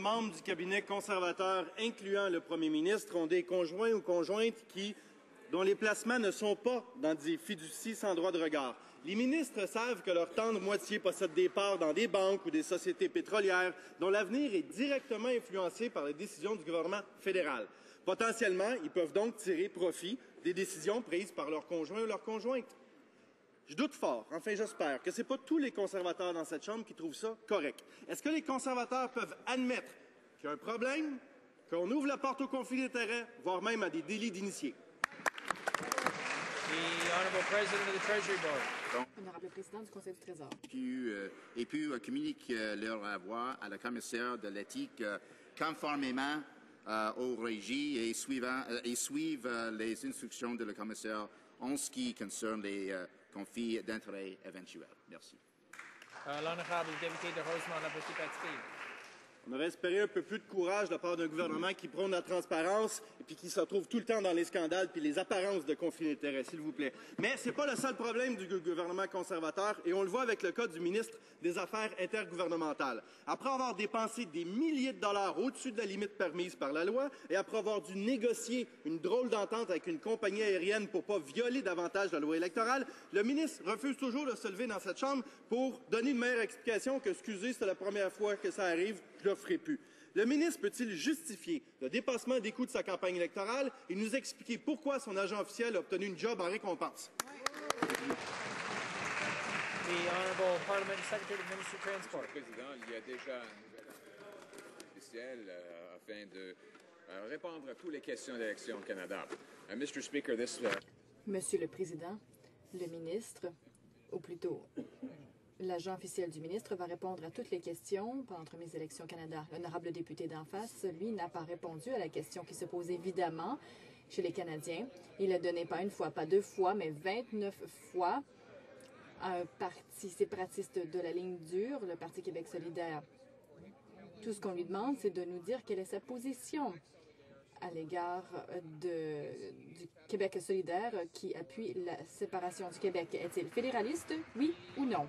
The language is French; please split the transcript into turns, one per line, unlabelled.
membres du cabinet conservateur, incluant le premier ministre, ont des conjoints ou conjointes dont les placements ne sont pas dans des fiducies sans droit de regard. Les ministres savent que leur tendre moitié possède des parts dans des banques ou des sociétés pétrolières dont l'avenir est directement influencé par les décisions du gouvernement fédéral. Potentiellement, ils peuvent donc tirer profit des décisions prises par leurs conjoints ou leurs conjointes. Je doute fort, enfin j'espère, que ce n'est pas tous les conservateurs dans cette Chambre qui trouvent ça correct. Est-ce que les conservateurs peuvent admettre qu'il y a un problème, qu'on ouvre la porte au conflit d'intérêts, voire même à des délits d'initiés?
Honorable président du Conseil du Trésor.
Et puis communique leur voix à la commissaire de l'éthique conformément aux régies et suivent les instructions de la commissaire en ce qui concerne les conflits d'intérêts éventuels. Merci.
L'honorable député de Rosemont, la Petite-Patrie.
On aurait espéré un peu plus de courage de la part d'un gouvernement qui prône la transparence et puis qui se retrouve tout le temps dans les scandales puis les apparences de conflits d'intérêts, s'il vous plaît. Mais ce n'est pas le seul problème du gouvernement conservateur et on le voit avec le cas du ministre des Affaires intergouvernementales. Après avoir dépensé des milliers de dollars au-dessus de la limite permise par la loi et après avoir dû négocier une drôle d'entente avec une compagnie aérienne pour ne pas violer davantage la loi électorale, le ministre refuse toujours de se lever dans cette Chambre pour donner une meilleure explication que « excusez, c'est la première fois que ça arrive ». Je le ferai plus. Le ministre peut-il justifier le dépassement des coûts de sa campagne électorale et nous expliquer pourquoi son agent officiel a obtenu une job en récompense?
Monsieur le
Président, il y a déjà un nouvel officiel afin de répondre à toutes les questions d'élection au Canada. Mr. Speaker,
Monsieur le Président, le ministre, ou plutôt l'agent officiel du ministre va répondre à toutes les questions pendant l'entremise d'élections au Canada. L'honorable député d'en face, lui, n'a pas répondu à la question qui se pose évidemment chez les Canadiens. Il a donné pas une fois, pas deux fois, mais 29 fois à un parti séparatiste de la ligne dure, le Parti Québec solidaire. Tout ce qu'on lui demande, c'est de nous dire quelle est sa position à l'égard du Québec solidaire qui appuie la séparation du Québec. Est-il fédéraliste, oui ou non?